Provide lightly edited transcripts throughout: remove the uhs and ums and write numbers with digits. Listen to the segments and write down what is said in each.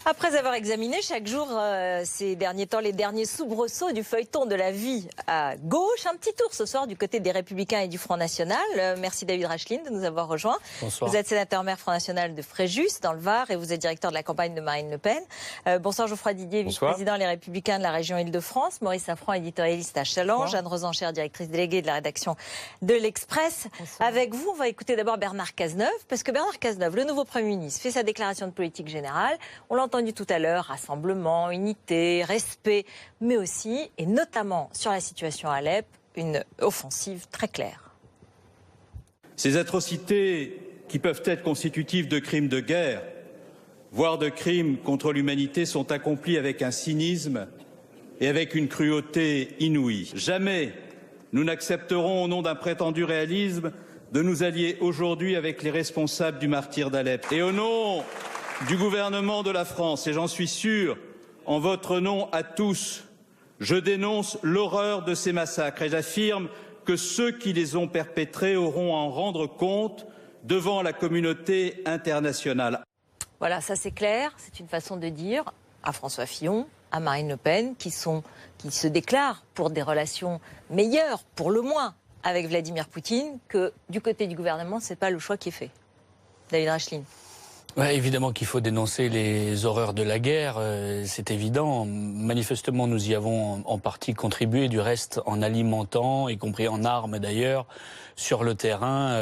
Après avoir examiné chaque jour ces derniers temps les derniers soubresauts du feuilleton de la vie à gauche, un petit tour ce soir du côté des Républicains et du Front National. Merci David Rachlin de nous avoir rejoints. Bonsoir. Vous êtes sénateur maire Front National de Fréjus dans le Var et vous êtes directeur de la campagne de Marine Le Pen. Bonsoir Geoffroy Didier, vice-président Les Républicains de la région Île-de-France. Maurice Safran, éditorialiste à Challenge. Jeanne Rosenchère, directrice déléguée de la rédaction de l'Express. Avec vous, on va écouter d'abord Bernard Cazeneuve, parce que Bernard Cazeneuve, le nouveau Premier ministre, fait sa déclaration de politique générale. On l'a entendu tout à l'heure, rassemblement, unité, respect, mais aussi, et notamment sur la situation à Alep, une offensive très claire. Ces atrocités qui peuvent être constitutives de crimes de guerre, voire de crimes contre l'humanité, sont accomplies avec un cynisme et avec une cruauté inouïe. Jamais nous n'accepterons, au nom d'un prétendu réalisme, de nous allier aujourd'hui avec les responsables du martyre d'Alep. Et au nom du gouvernement de la France, et j'en suis sûr, en votre nom à tous, je dénonce l'horreur de ces massacres et j'affirme que ceux qui les ont perpétrés auront à en rendre compte devant la communauté internationale. Voilà, ça c'est clair, c'est une façon de dire à François Fillon, à Marine Le Pen, qui se déclarent pour des relations meilleures, pour le moins, avec Vladimir Poutine, que du côté du gouvernement, ce n'est pas le choix qui est fait. David Rachlin. Ouais, évidemment qu'il faut dénoncer les horreurs de la guerre, c'est évident. Manifestement, nous y avons en partie contribué, du reste en alimentant, y compris en armes d'ailleurs, sur le terrain,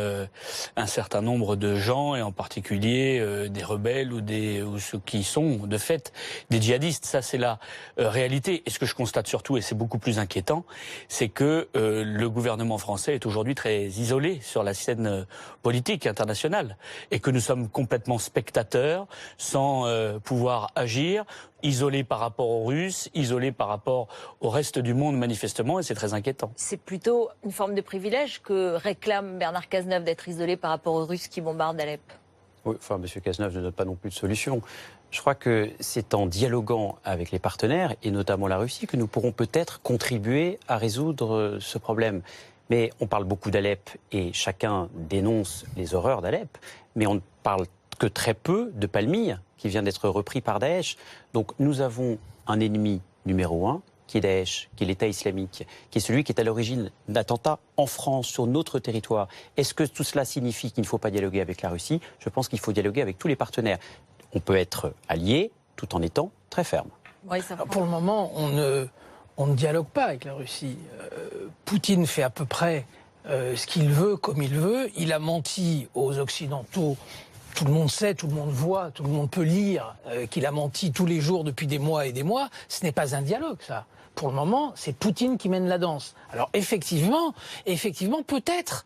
un certain nombre de gens, et en particulier des rebelles ou ceux qui sont, de fait, des djihadistes. Ça, c'est la réalité. Et ce que je constate surtout, et c'est beaucoup plus inquiétant, c'est que le gouvernement français est aujourd'hui très isolé sur la scène politique internationale, et que nous sommes complètement spectateurs, sans pouvoir agir, isolés par rapport aux Russes, isolés par rapport au reste du monde manifestement, et c'est très inquiétant. C'est plutôt une forme de privilège que réclame Bernard Cazeneuve, d'être isolé par rapport aux Russes qui bombardent Alep. Oui, enfin, M. Cazeneuve ne donne pas non plus de solution. Je crois que c'est en dialoguant avec les partenaires, et notamment la Russie, que nous pourrons peut-être contribuer à résoudre ce problème. Mais on parle beaucoup d'Alep, et chacun dénonce les horreurs d'Alep, mais on ne parle que très peu de Palmyre, qui vient d'être repris par Daesh. Donc nous avons un ennemi numéro un, qui est Daesh, qui est l'État islamique, qui est celui qui est à l'origine d'attentats en France, sur notre territoire. Est-ce que tout cela signifie qu'il ne faut pas dialoguer avec la Russie? Je pense qu'il faut dialoguer avec tous les partenaires. On peut être allié tout en étant très ferme. Oui, pour le moment, on ne dialogue pas avec la Russie. Poutine fait à peu près ce qu'il veut, comme il veut. Il a menti aux Occidentaux. Tout le monde sait, tout le monde voit, tout le monde peut lire qu'il a menti tous les jours depuis des mois et des mois. Ce n'est pas un dialogue, ça. Pour le moment, c'est Poutine qui mène la danse. Alors effectivement, peut-être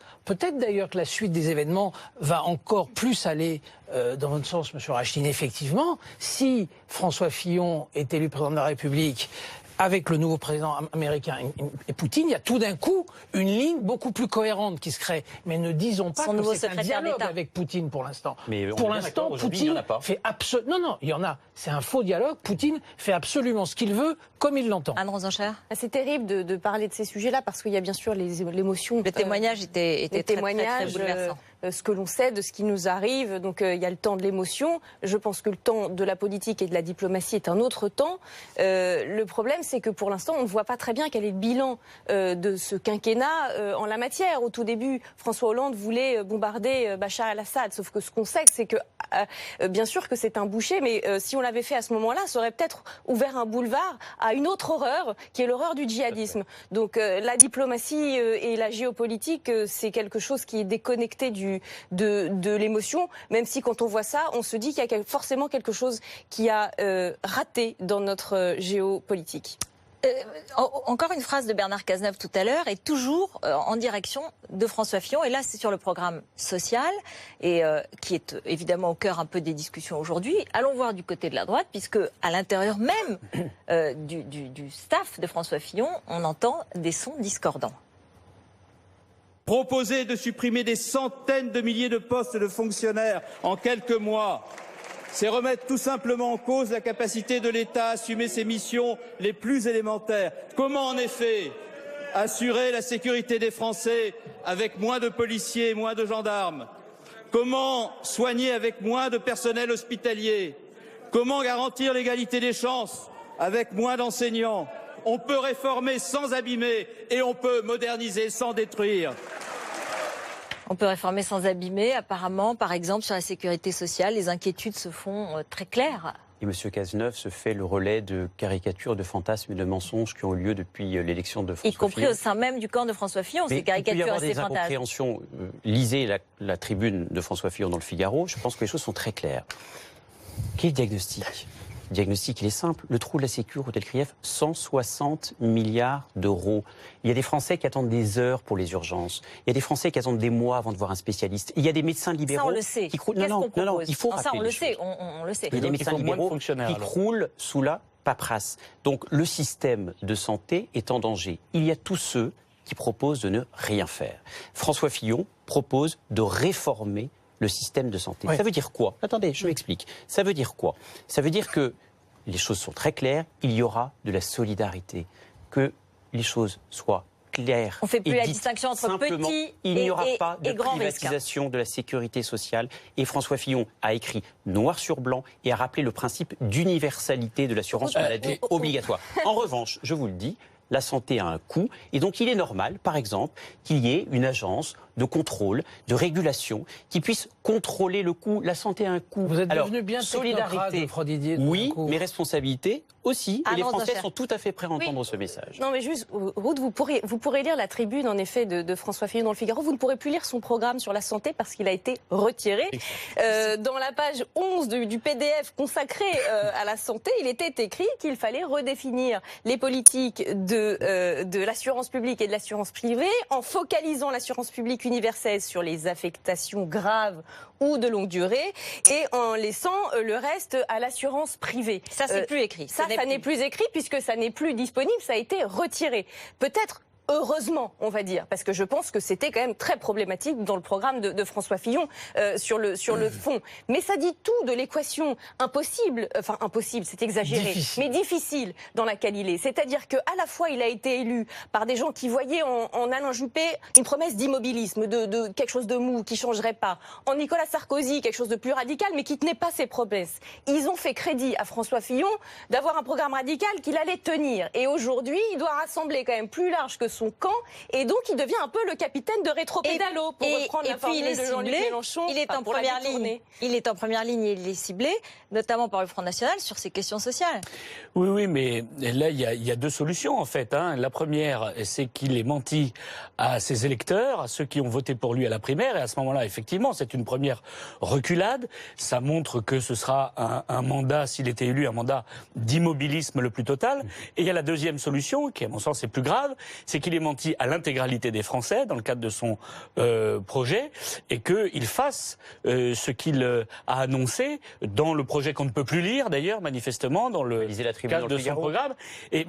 d'ailleurs que la suite des événements va encore plus aller dans votre sens, M. Rachlin. Effectivement, si François Fillon est élu président de la République, avec le nouveau président américain et Poutine, il y a tout d'un coup une ligne beaucoup plus cohérente qui se crée. Mais ne disons pas que c'est un dialogue avec Poutine pour l'instant. Pour l'instant, Poutine fait absolument... Non, il y en a. C'est un faux dialogue. Poutine fait absolument ce qu'il veut, comme il l'entend. Anne Rosenchère. C'est terrible de parler de ces sujets-là parce qu'il y a bien sûr l'émotion. Le témoignage était très bouleversant. Ce que l'on sait de ce qui nous arrive. Donc il y a le temps de l'émotion. Je pense que le temps de la politique et de la diplomatie est un autre temps. Le problème, c'est que pour l'instant, on ne voit pas très bien quel est le bilan de ce quinquennat en la matière. Au tout début, François Hollande voulait bombarder Bachar el-Assad. Sauf que ce qu'on sait, c'est que bien sûr que c'est un boucher, mais si on l'avait fait à ce moment-là, ça aurait peut-être ouvert un boulevard à une autre horreur, qui est l'horreur du djihadisme. Donc la diplomatie et la géopolitique, c'est quelque chose qui est déconnecté de l'émotion, même si quand on voit ça, on se dit qu'il y a forcément quelque chose qui a raté dans notre géopolitique. Encore une phrase de Bernard Cazeneuve tout à l'heure, et toujours en direction de François Fillon. Et là, c'est sur le programme social, et qui est évidemment au cœur un peu des discussions aujourd'hui. Allons voir du côté de la droite, puisque à l'intérieur même du staff de François Fillon, on entend des sons discordants. Proposer de supprimer des centaines de milliers de postes de fonctionnaires en quelques mois, c'est remettre tout simplement en cause la capacité de l'État à assumer ses missions les plus élémentaires. Comment en effet assurer la sécurité des Français avec moins de policiers et moins de gendarmes? Comment soigner avec moins de personnel hospitalier? Comment garantir l'égalité des chances avec moins d'enseignants? On peut réformer sans abîmer et on peut moderniser sans détruire. On peut réformer sans abîmer. Apparemment, par exemple, sur la sécurité sociale, les inquiétudes se font très claires. Et M. Cazeneuve se fait le relais de caricatures, de fantasmes et de mensonges qui ont eu lieu depuis l'élection de François Fillon. Y compris au sein même du camp de François Fillon, ces caricatures et ces fantasmes. Il peut y avoir des incompréhensions. Lisez la tribune de François Fillon dans le Figaro. Je pense que les choses sont très claires. Quel est le diagnostic ? Le diagnostic, il est simple. Le trou de la Sécu, Hôtel Krief, 160 milliards d'euros. Il y a des Français qui attendent des heures pour les urgences. Il y a des Français qui attendent des mois avant de voir un spécialiste. Il y a des médecins libéraux. Ça, on le sait. Qui croulent. Non, il faut rappeler ça, on le les sait. choses. On le sait. Il y a des médecins libéraux qui croulent sous la paperasse. Donc le système de santé est en danger. Il y a tous ceux qui proposent de ne rien faire. François Fillon propose de réformer le système de santé. Oui. Ça veut dire quoi? Attendez, je m'explique. Ça veut dire quoi? Ça veut dire que les choses sont très claires, il y aura de la solidarité, que les choses soient claires. On ne fait plus la distinction entre petit il n'y aura pas de grand privatisation de la sécurité sociale. Et François Fillon a écrit noir sur blanc et a rappelé le principe d'universalité de l'assurance maladie obligatoire. En revanche, je vous le dis, la santé a un coût et donc il est normal, par exemple, qu'il y ait une agence de contrôle, de régulation, qui puisse contrôler le coût. La santé a un coût. Vous êtes devenu bien solidarité, Didier, oui, mais responsabilité aussi. Et les Français sont tout à fait prêts à entendre ce message. Non, mais juste, Ruth, vous pourrez lire la tribune, en effet, de François Fillon dans le Figaro. Vous ne pourrez plus lire son programme sur la santé parce qu'il a été retiré. Dans la page 11 du PDF consacré à la santé, il était écrit qu'il fallait redéfinir les politiques de l'assurance publique et de l'assurance privée en focalisant l'assurance publique universelle sur les affectations graves ou de longue durée et en laissant le reste à l'assurance privée. Ça, c'est plus écrit. Ça n'est plus écrit puisque ça n'est plus disponible, ça a été retiré. Peut-être heureusement, on va dire, parce que je pense que c'était quand même très problématique dans le programme de François Fillon sur le fond. Mais ça dit tout de l'équation impossible, enfin impossible, c'est exagéré, mais difficile dans laquelle il est. C'est-à-dire qu'à la fois, il a été élu par des gens qui voyaient en Alain Juppé une promesse d'immobilisme, de quelque chose de mou, qui changerait pas. En Nicolas Sarkozy, quelque chose de plus radical, mais qui tenait pas ses promesses. Ils ont fait crédit à François Fillon d'avoir un programme radical qu'il allait tenir. Et aujourd'hui, il doit rassembler quand même plus large que son camp, et donc il devient un peu le capitaine de rétro-pédalo, pour reprendre la formule de Jean-Luc Mélenchon. Il est en première ligne. Il est en première ligne et il est ciblé, notamment par le Front National, sur ces questions sociales. Oui, mais là, il y a deux solutions, en fait. La première, c'est qu'il ait menti à ses électeurs, à ceux qui ont voté pour lui à la primaire, et à ce moment-là, effectivement, c'est une première reculade. Ça montre que ce sera un mandat, s'il était élu, un mandat d'immobilisme le plus total. Et il y a la deuxième solution, qui à mon sens est plus grave, c'est qu'il ait menti à l'intégralité des Français dans le cadre de son projet et qu'il fasse ce qu'il a annoncé dans le projet qu'on ne peut plus lire d'ailleurs manifestement dans le cadre de son programme.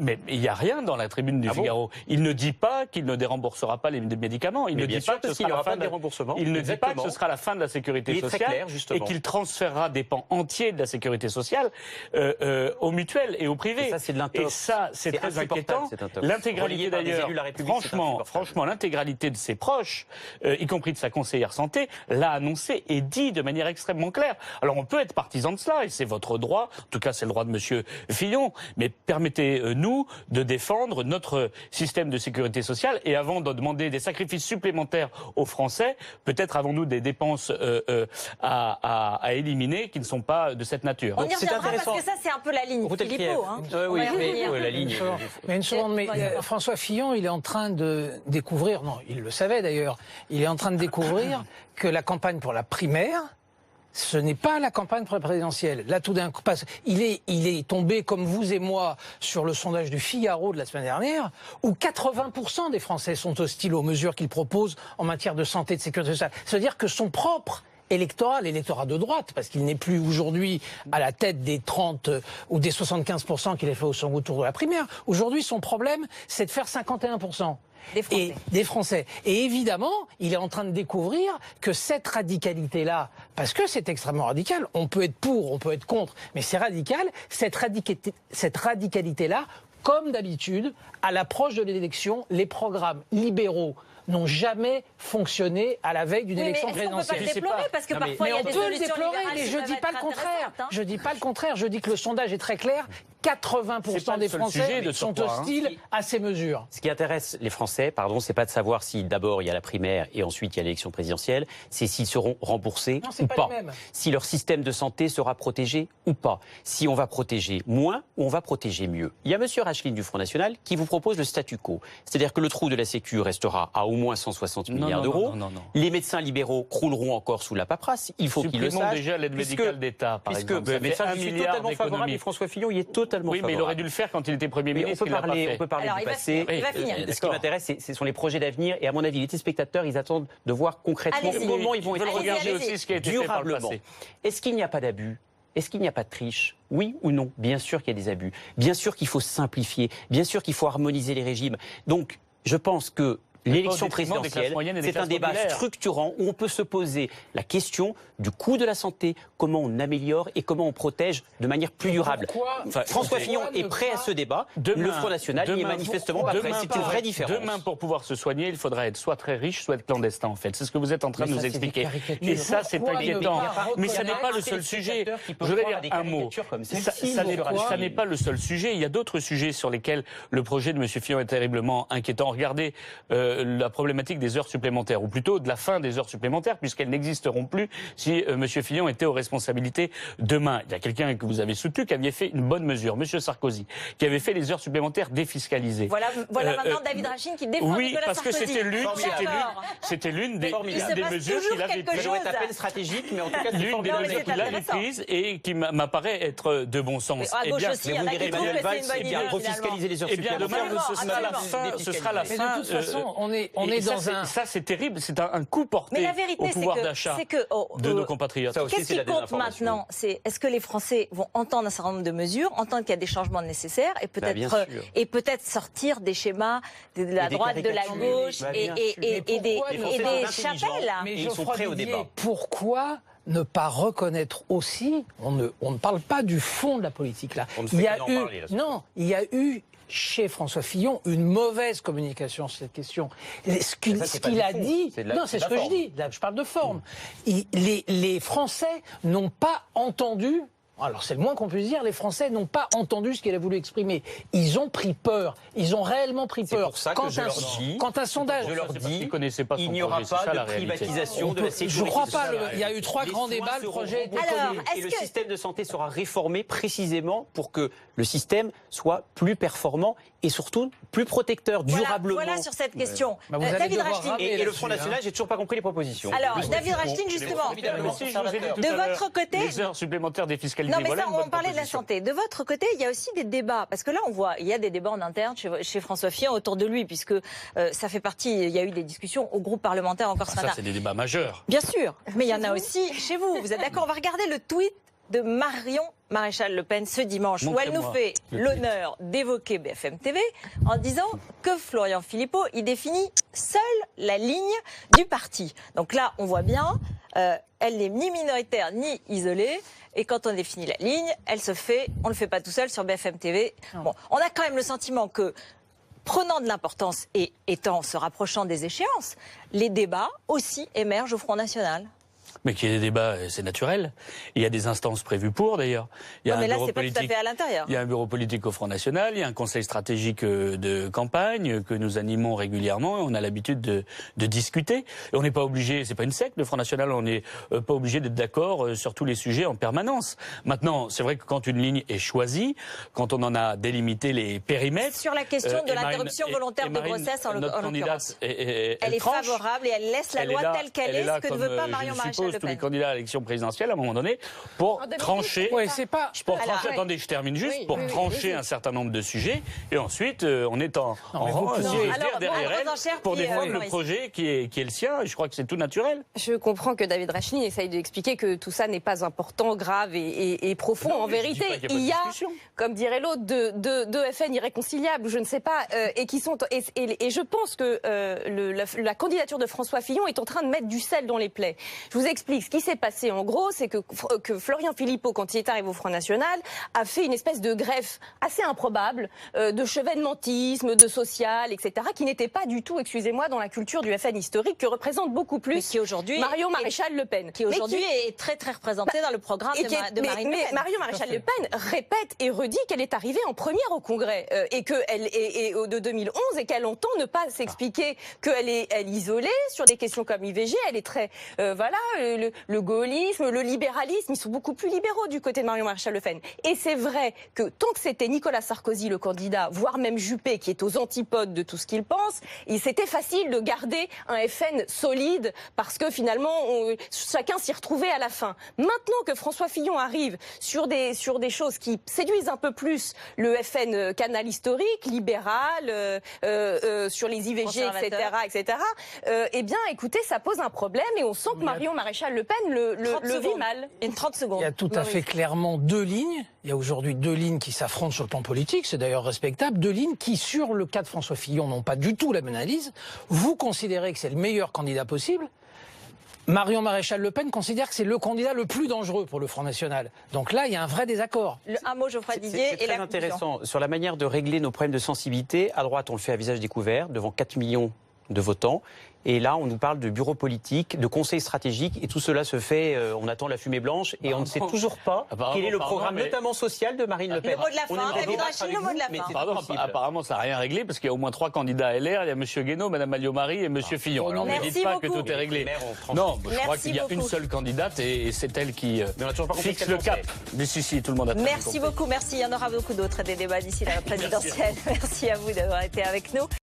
Mais il n'y a rien dans la tribune du Figaro. Il ne dit pas qu'il ne déremboursera pas les médicaments. Il ne dit pas que ce sera la fin de remboursement. Il ne dit pas que ce sera la fin de la sécurité sociale et qu'il transférera des pans entiers de la sécurité sociale aux mutuelles et aux privés. Et ça, c'est très inquiétant. L'intégralité d'ailleurs. Franchement, l'intégralité de ses proches, y compris de sa conseillère santé, l'a annoncé et dit de manière extrêmement claire. Alors on peut être partisan de cela, et c'est votre droit, en tout cas c'est le droit de monsieur Fillon, mais permettez-nous de défendre notre système de sécurité sociale, et avant de demander des sacrifices supplémentaires aux Français, peut-être avons-nous des dépenses à éliminer qui ne sont pas de cette nature. On y reviendra parce que ça c'est un peu la ligne Philippot. Oui, la ligne. Mais une seconde, mais François Fillon, il est en train de découvrir, non, il le savait d'ailleurs, il est en train de découvrir que la campagne pour la primaire, ce n'est pas la campagne pour la présidentielle. Là, tout d'un coup, il est tombé, comme vous et moi, sur le sondage du Figaro de la semaine dernière, où 80% des Français sont hostiles aux mesures qu'il propose en matière de santé et de sécurité sociale. C'est-à-dire que son propre l'électorat de droite, parce qu'il n'est plus aujourd'hui à la tête des 30 ou des 75% qu'il a fait au second tour de la primaire. Aujourd'hui, son problème, c'est de faire 51%. Des Français. Et évidemment, il est en train de découvrir que cette radicalité-là, parce que c'est extrêmement radical, on peut être pour, on peut être contre, mais c'est radical, cette radicalité-là, comme d'habitude, à l'approche de l'élection, les programmes libéraux n'ont jamais fonctionné à la veille d'une élection présidentielle. On peut pas le présidentielle. déplorer parce que parfois il y a des on peut le solutions déplorer, libérales mais qui je peuvent dis pas être le contraire. intéressantes, hein. Je dis pas le contraire. Je dis que le sondage est très clair. 80% des Français sont hostiles à ces mesures. Ce qui intéresse les Français, c'est pas de savoir si d'abord il y a la primaire et ensuite il y a l'élection présidentielle, c'est s'ils seront remboursés ou pas. Si leur système de santé sera protégé ou pas. Si on va protéger moins ou on va protéger mieux. Il y a M. Rachline du Front National qui vous propose le statu quo. C'est-à-dire que le trou de la Sécu restera à au moins 160 milliards d'euros. Les médecins libéraux crouleront encore sous la paperasse. Il faut qu'ils le sachent. Déjà l'aide médicale d'État, par exemple. Mais ça, je suis totalement favorable et François Fillon y est totalement favorable. Oui, mais il aurait dû le faire quand il était Premier ministre. On peut parler du passé. Ce qui m'intéresse, ce sont les projets d'avenir. Et à mon avis, les téléspectateurs, ils attendent de voir concrètement comment ils vont être protégés durablement. Est-ce qu'il n'y a pas d'abus ? Est-ce qu'il n'y a pas de triche? Oui ou non? Bien sûr qu'il y a des abus. Bien sûr qu'il faut simplifier. Bien sûr qu'il faut harmoniser les régimes. Donc, je pense que l'élection présidentielle, c'est un débat structurant où on peut se poser la question du coût de la santé, comment on améliore et comment on protège de manière plus durable. François Fillon est prêt à ce débat. Le Front National n'y est manifestement pas prêt. C'est une vraie différence. Demain, pour pouvoir se soigner, il faudra être soit très riche, soit être clandestin, en fait. C'est ce que vous êtes en train de nous expliquer. Et ça, c'est inquiétant. Mais ça n'est pas le seul sujet. Je voudrais dire un mot. Ça n'est pas le seul sujet. Il y a d'autres sujets sur lesquels le projet de M. Fillon est terriblement inquiétant. Regardez la problématique des heures supplémentaires, ou plutôt de la fin des heures supplémentaires, puisqu'elles n'existeront plus si M. Fillon était aux responsabilités demain. Il y a quelqu'un que vous avez soutenu qui avait fait une bonne mesure, M. Sarkozy, qui avait fait les heures supplémentaires défiscalisées. Voilà maintenant David Rachline qui défend Nicolas Sarkozy. Oui, parce que c'était l'une des mesures qu'il avait prises. Ça doit être à peine stratégique, mais en tout cas, c'est l'une des mesures qu'il avait prises et qui m'apparaît être de bon sens. À gauche aussi, il y en a qui trouvent que c'est une bonne idée. Refiscaliser les heures supplémentaires. Demain, ce sera la fin. Mais de toute façon, on est dans un... Ça, c'est terrible. C'est un coup porté au pouvoir d'achat de nos compatriotes. Qu'est-ce qui compte maintenant? C'est est-ce que les Français vont entendre un certain nombre de mesures, entendre qu'il y a des changements nécessaires et peut-être sortir des schémas de la droite, de la gauche et des chapelles. Mais ils sont prêts au débat. Pourquoi ne pas reconnaître aussi, on ne parle pas du fond de la politique là. Il y a eu chez François Fillon une mauvaise communication sur cette question. Ce qu'il a dit, c'est ce que je dis, là je parle de forme. Les Français n'ont pas entendu. Alors c'est le moins qu'on puisse dire, les Français n'ont pas entendu ce qu'il a voulu exprimer. Ils ont pris peur, ils ont réellement pris peur. Pour ça que quand un sondage... Je leur dis, il n'y aura pas de privatisation de la sécurité. Je ne crois pas, il y a eu 3 grands débats, le projet est et le système de santé sera réformé précisément pour que le système soit plus performant et surtout plus protecteur durablement. Voilà sur cette question. David Rachline. Et le Front National, j'ai toujours pas compris les propositions. Alors, David Rachline, justement, de votre côté... Les heures supplémentaires défiscalisées. Non, mais ça, on parlait de la santé. De votre côté, il y a aussi des débats. Parce que là, on voit, il y a des débats en interne chez François Fillon autour de lui, puisque ça fait partie, il y a eu des discussions au groupe parlementaire encore ce matin. Ça, c'est des débats majeurs. Bien sûr. Mais il y en a aussi chez vous. Vous êtes d'accord? On va regarder le tweet de Marion Maréchal Le Pen ce dimanche, où elle nous fait l'honneur d'évoquer BFM TV en disant que Florian Philippot, il définit seul la ligne du parti. Donc là, on voit bien, elle n'est ni minoritaire ni isolée. Et quand on définit la ligne, on ne le fait pas tout seul sur BFM TV. Bon, on a quand même le sentiment que, prenant de l'importance et se rapprochant des échéances, les débats aussi émergent au Front National. Mais qu'il y ait des débats, c'est naturel. Il y a des instances prévues pour, d'ailleurs. Mais là, c'est pas tout à fait à l'intérieur. Il y a un bureau politique au Front National, il y a un conseil stratégique de campagne que nous animons régulièrement et on a l'habitude de discuter. Et on n'est pas obligé, c'est pas une secte, le Front National, on n'est pas obligé d'être d'accord sur tous les sujets en permanence. Maintenant, c'est vrai que quand une ligne est choisie, quand on en a délimité les périmètres... Sur la question de l'interruption volontaire de grossesse, en l'occurrence. Elle est favorable et elle laisse la loi telle qu'elle est, ce que ne veut pas Marion Maréchal. Tous les candidats à l'élection présidentielle, à un moment donné, pour trancher. Attendez, je termine juste pour trancher un certain nombre de sujets. Et ensuite, on est en rang derrière elle pour défendre le projet qui est le sien. Et je crois que c'est tout naturel. Je comprends que David Rachline essaye d'expliquer que tout ça n'est pas important, grave et profond. En vérité, il y a, comme dirait l'autre, deux FN irréconciliables, je ne sais pas, et qui sont. Et je pense que la candidature de François Fillon est en train de mettre du sel dans les plaies. Je vous explique explique. Ce qui s'est passé, en gros, c'est que Florian Philippot, quand il est arrivé au Front National, a fait une espèce de greffe assez improbable de chevènementisme, de social, etc., qui n'était pas du tout, excusez-moi, dans la culture du FN historique, que représente beaucoup plus Marion Maréchal Le Pen. Qui aujourd'hui est très très représentée dans le programme de Marine Le Pen. Mais Marion Maréchal Le Pen répète et redit qu'elle est arrivée en première au Congrès et qu'elle est de 2011 et qu'elle entend ne pas s'expliquer qu'elle est isolée sur des questions comme IVG. Elle est très le gaullisme, le libéralisme, ils sont beaucoup plus libéraux du côté de Marion Maréchal Le Pen. Et c'est vrai que tant que c'était Nicolas Sarkozy le candidat, voire même Juppé qui est aux antipodes de tout ce qu'il pense, c'était facile de garder un FN solide parce que finalement chacun s'y retrouvait à la fin. Maintenant que François Fillon arrive sur des choses qui séduisent un peu plus le FN canal historique, libéral, sur les IVG, etc., eh bien, écoutez, ça pose un problème et on sent que Marion Maréchal Le Pen le vit mal. Une 30 secondes. Il y a tout à fait clairement deux lignes. Il y a aujourd'hui deux lignes qui s'affrontent sur le plan politique, c'est d'ailleurs respectable. Deux lignes qui, sur le cas de François Fillon, n'ont pas du tout la même analyse. Vous considérez que c'est le meilleur candidat possible. Marion Maréchal Le Pen considère que c'est le candidat le plus dangereux pour le Front National. Donc là, il y a un vrai désaccord. Un mot, Geoffroy Didier. C'est très intéressant. Sur la manière de régler nos problèmes de sensibilité, à droite, on le fait à visage découvert, devant 4 millions de votants. Et là, on nous parle de bureau politique, de conseil stratégique, et tout cela se fait, on attend la fumée blanche, et on ne sait toujours pas quel est le programme, notamment social, de Marine Le Pen. Le mot de la fin, David Rachid, le mot de la fin. Pardon, apparemment, ça n'a rien réglé, parce qu'il y a au moins 3 candidats LR, il y a M. Guénaud, Mme Alliot-Marie et M. Fillon. Alors ne dites pas que tout est réglé. Non, je crois qu'il y a une seule candidate, et c'est elle qui fixe le cap. Mais si, tout le monde a très Merci beaucoup, merci. Il y en aura beaucoup d'autres, des débats d'ici la présidentielle. Merci à vous d'avoir été avec nous.